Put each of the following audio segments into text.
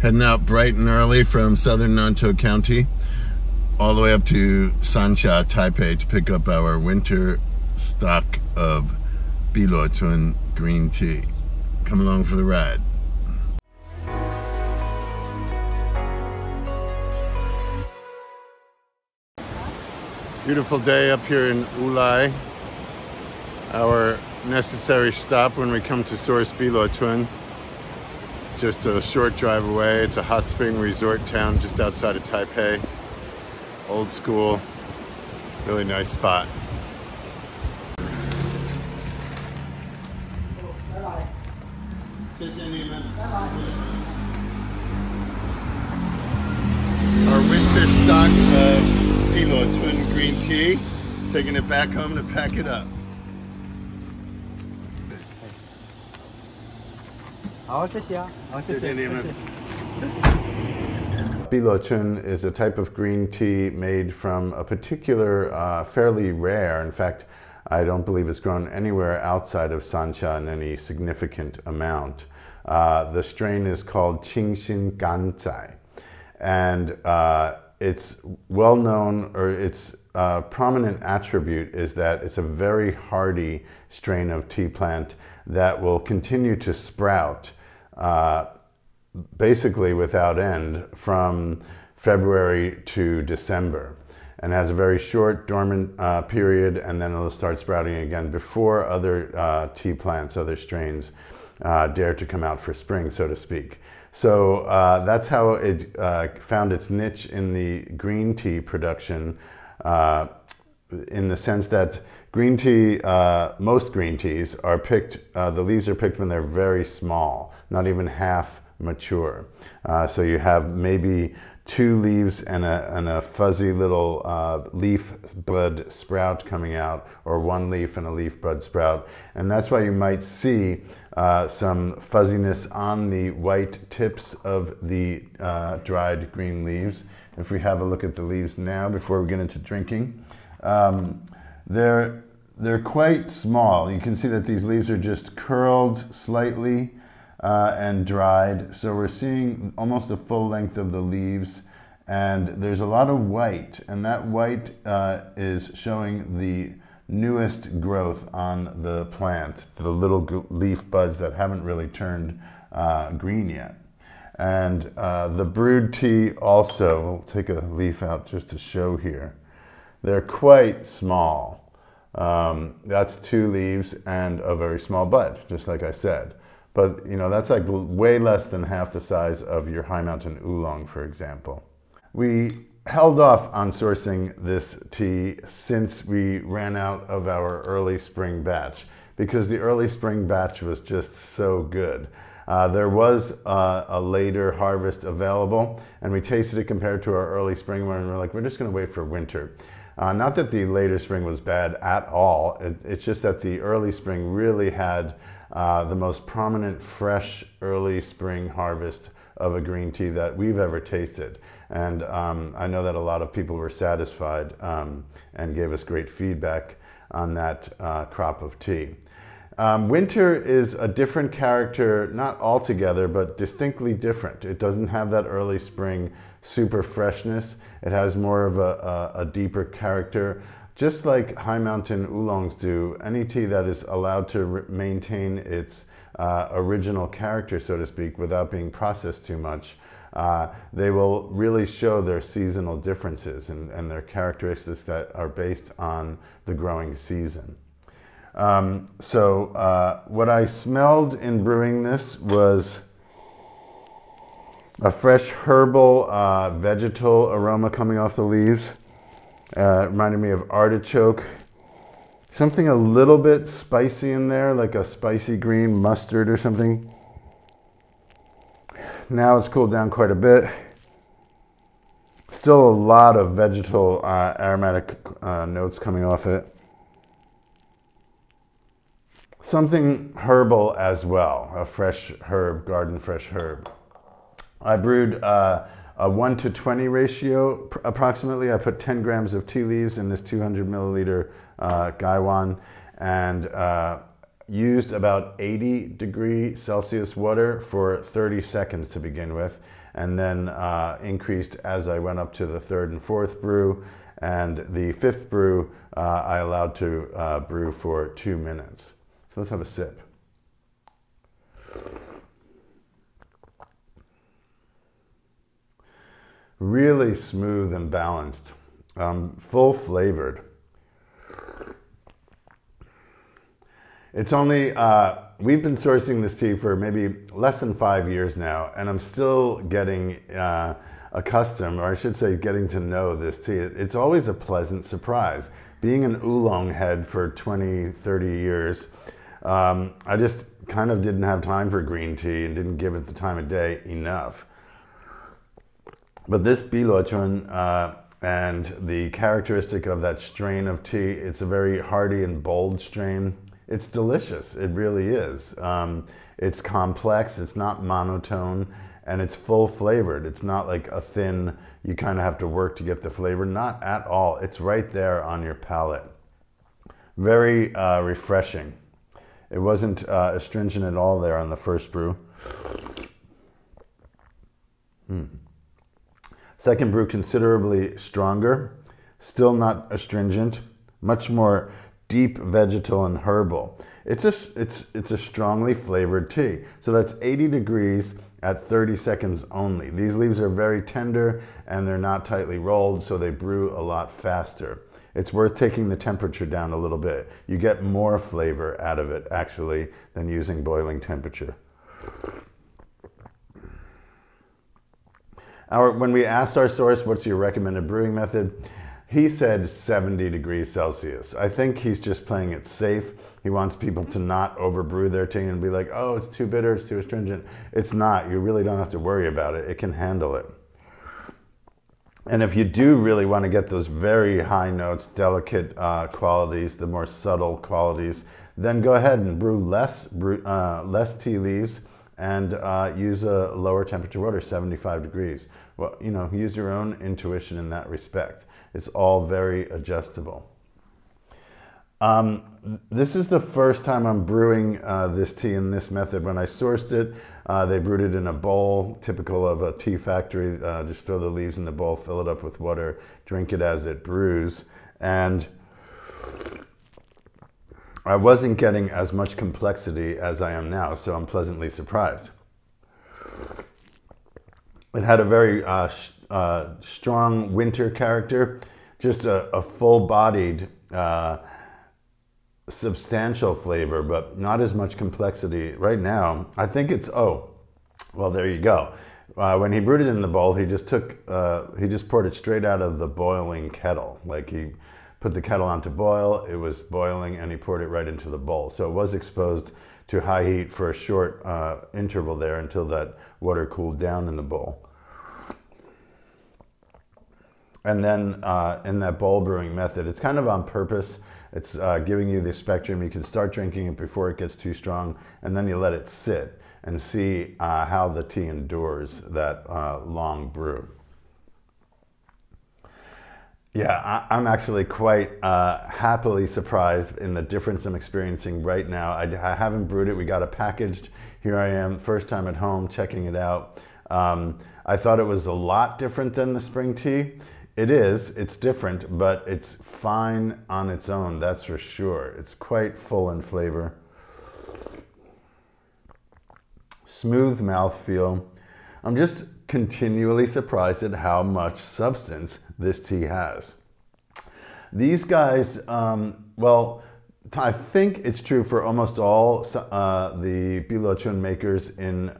Heading out bright and early from southern Nantou County all the way up to Sansha, Taipei to pick up our winter stock of Bi Luo Chun green tea. Come along for the ride. Beautiful day up here in Wulai. Our necessary stop when we come to source Bi Luo Chun. Just a short drive away. It's a hot spring resort town just outside of Taipei. Old school, really nice spot. Our winter stock of Bi Luo Chun green tea. Taking it back home to pack it up. Bi Luo Chun is a type of green tea made from a particular, fairly rare, in fact, I don't believe it's grown anywhere outside of Sansha in any significant amount. The strain is called Qingxin Ganzai, and it's well known, or its prominent attribute is that it's a very hardy strain of tea plant that will continue to sprout basically without end from February to December, and has a very short dormant period, and then it'll start sprouting again before other tea plants, other strains dare to come out for spring, so to speak. So that's how it found its niche in the green tea production, in the sense that green tea, most green teas are picked, the leaves are picked when they're very small, not even half mature. So you have maybe 2 leaves and a fuzzy little leaf bud sprout coming out, or 1 leaf and a leaf bud sprout. And that's why you might see some fuzziness on the white tips of the dried green leaves. If we have a look at the leaves now before we get into drinking, they're quite small. You can see that these leaves are just curled slightly and dried. So we're seeing almost the full length of the leaves, and there's a lot of white, and that white is showing the newest growth on the plant, the little leaf buds that haven't really turned green yet. And the brewed tea also, we'll take a leaf out just to show here. They're quite small. That's 2 leaves and a very small bud, just like I said. But you know, that's like way less than half the size of your high mountain oolong, for example. We held off on sourcing this tea since we ran out of our early spring batch, because the early spring batch was just so good. There was a later harvest available, and we tasted it compared to our early spring one, and we're like, we're just going to wait for winter. Not that the later spring was bad at all, it's just that the early spring really had the most prominent fresh early spring harvest of a green tea that we've ever tasted. And I know that a lot of people were satisfied and gave us great feedback on that crop of tea. Winter is a different character, not altogether, but distinctly different. It doesn't have that early spring super freshness. It has more of a deeper character. Just like high mountain oolongs do, any tea that is allowed to maintain its original character, so to speak, without being processed too much, they will really show their seasonal differences and their characteristics that are based on the growing season. What I smelled in brewing this was a fresh herbal vegetal aroma coming off the leaves. Reminded me of artichoke. Something a little bit spicy in there, like a spicy green mustard or something. Now it's cooled down quite a bit. Still a lot of vegetal aromatic notes coming off it. Something herbal as well, a fresh herb, garden fresh herb. I brewed a 1:20 ratio approximately. I put 10 grams of tea leaves in this 200 milliliter gaiwan, and used about 80°C water for 30 seconds to begin with, and then increased as I went up to the third and fourth brew. And the fifth brew, I allowed to brew for 2 minutes. So let's have a sip. Really smooth and balanced, full flavored. It's only, we've been sourcing this tea for maybe less than 5 years now, and I'm still getting accustomed, or I should say getting to know this tea. It's always a pleasant surprise. Being an oolong head for 20, 30 years, I just kind of didn't have time for green tea and didn't give it the time of day enough. But this Bi Luo Chun and the characteristic of that strain of tea, it's a very hearty and bold strain. It's delicious, it really is. It's complex, it's not monotone, and it's full flavored. It's not like a thin, you kind of have to work to get the flavor. Not at all, it's right there on your palate. Very refreshing. It wasn't astringent at all there on the first brew. Second brew, considerably stronger, still not astringent, much more deep vegetal and herbal. It's a strongly flavored tea. So that's 80 degrees at 30 seconds only. These leaves are very tender and they're not tightly rolled, so they brew a lot faster. It's worth taking the temperature down a little bit. You get more flavor out of it actually than using boiling temperature. When we asked our source, what's your recommended brewing method? He said 70 degrees Celsius. I think he's just playing it safe. He wants people to not overbrew their tea and be like, oh, it's too bitter, it's too astringent. It's not. You really don't have to worry about it. It can handle it. And if you do really want to get those very high notes, delicate qualities, the more subtle qualities, then go ahead and brew less tea leaves and use a lower temperature water, 75 degrees. Well, you know, use your own intuition in that respect. It's all very adjustable. This is the first time I'm brewing this tea in this method. When I sourced it, they brewed it in a bowl, typical of a tea factory. Just throw the leaves in the bowl, fill it up with water, drink it as it brews. And I wasn't getting as much complexity as I am now, so I'm pleasantly surprised. It had a very strong winter character, just a full-bodied, substantial flavor, but not as much complexity. Right now, I think it's, oh, well, there you go. When he brewed it in the bowl, he just poured it straight out of the boiling kettle. Like he put the kettle on to boil, it was boiling, and he poured it right into the bowl. So it was exposed to high heat for a short interval there until that water cooled down in the bowl. And then in that bowl brewing method, it's kind of on purpose. It's giving you the spectrum. You can start drinking it before it gets too strong, and then you let it sit and see how the tea endures that long brew. Yeah, I'm actually quite happily surprised in the difference I'm experiencing right now. I haven't brewed it. We got it packaged. Here I am, first time at home, checking it out. I thought it was a lot different than the spring tea. It is, it's different, but it's fine on its own, that's for sure. It's quite full in flavor. Smooth mouthfeel. I'm just continually surprised at how much substance this tea has. These guys, well, I think it's true for almost all the Bi Luo Chun makers in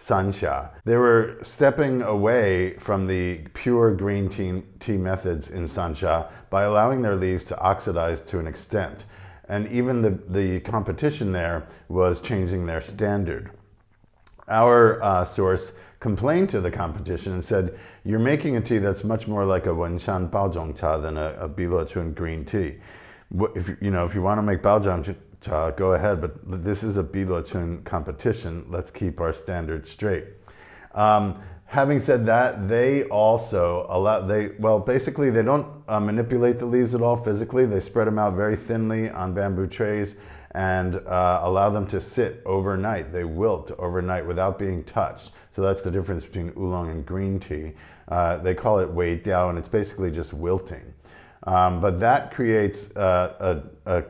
Sansha. They were stepping away from the pure green tea methods in Sansha by allowing their leaves to oxidize to an extent. And even the competition there was changing their standard. Our source complained to the competition and said, you're making a tea that's much more like a Wenshan Baozhong cha than a Bi Luo Chun green tea. If you want to make Baozhong cha, go ahead, but this is a Bi Luo Chun competition. Let's keep our standards straight. Having said that, they also allow, basically they don't manipulate the leaves at all physically. They spread them out very thinly on bamboo trays, and allow them to sit overnight. They wilt overnight without being touched. So that's the difference between oolong and green tea. They call it wei diao, and it's basically just wilting. But that creates a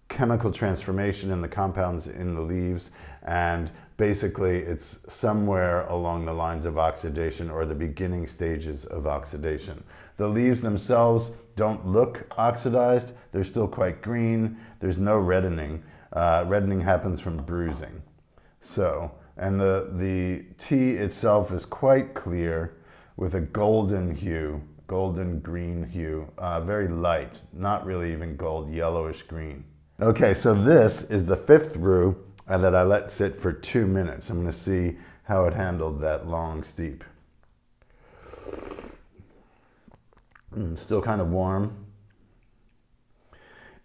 chemical transformation in the compounds in the leaves, and basically it's somewhere along the lines of oxidation or the beginning stages of oxidation. The leaves themselves don't look oxidized. They're still quite green. There's no reddening. Reddening happens from bruising. So, and the tea itself is quite clear with a golden hue, golden green hue, very light, not really even gold, yellowish green. Okay, so this is the 5th brew that I let sit for 2 minutes. I'm going to see how it handled that long steep. Still kind of warm.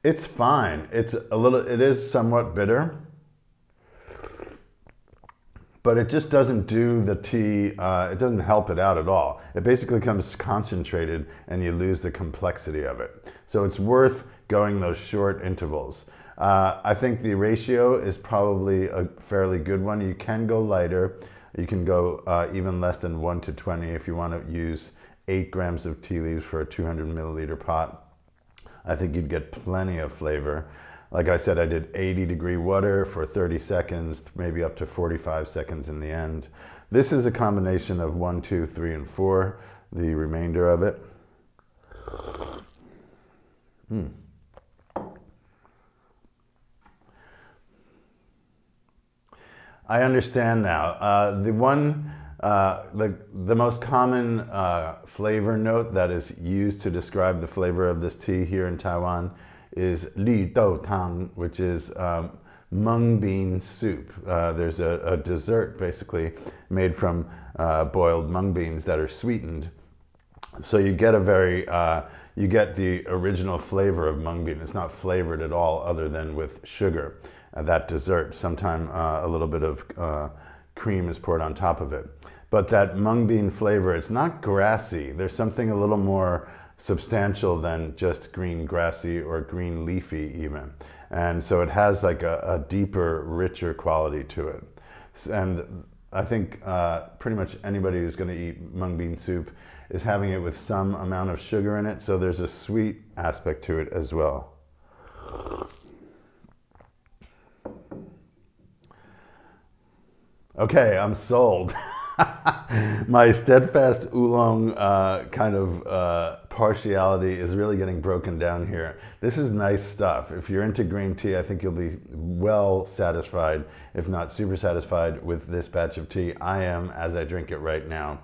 It's fine. It is somewhat bitter, but it just doesn't do the tea, it doesn't help it out at all. It basically becomes concentrated and you lose the complexity of it. So it's worth going those short intervals. I think the ratio is probably a fairly good one. You can go lighter. You can go even less than 1 to 20 if you want to use 8 grams of tea leaves for a 200 milliliter pot. I think you'd get plenty of flavor. Like I said, I did 80-degree water for 30 seconds, maybe up to 45 seconds in the end. This is a combination of 1, 2, 3, and 4, the remainder of it. I understand now. The most common flavor note that is used to describe the flavor of this tea here in Taiwan is li dou tang, which is mung bean soup. There's a dessert basically made from boiled mung beans that are sweetened. So you get you get the original flavor of mung bean. It's not flavored at all other than with sugar. That dessert, sometime a little bit of cream is poured on top of it. But that mung bean flavor, it's not grassy. There's something a little more substantial than just green grassy or green leafy even. And so it has like a deeper, richer quality to it. And I think pretty much anybody who's going to eat mung bean soup is having it with some amount of sugar in it. So there's a sweet aspect to it as well. Okay, I'm sold. My steadfast oolong kind of partiality is really getting broken down here. This is nice stuff. If you're into green tea, I think you'll be well satisfied, if not super satisfied, with this batch of tea. I am, as I drink it right now.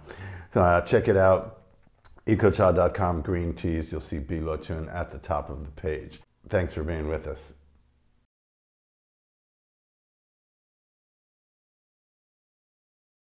Check it out. ecochateas.com, green teas. You'll see Bi Luo Chun at the top of the page. Thanks for being with us.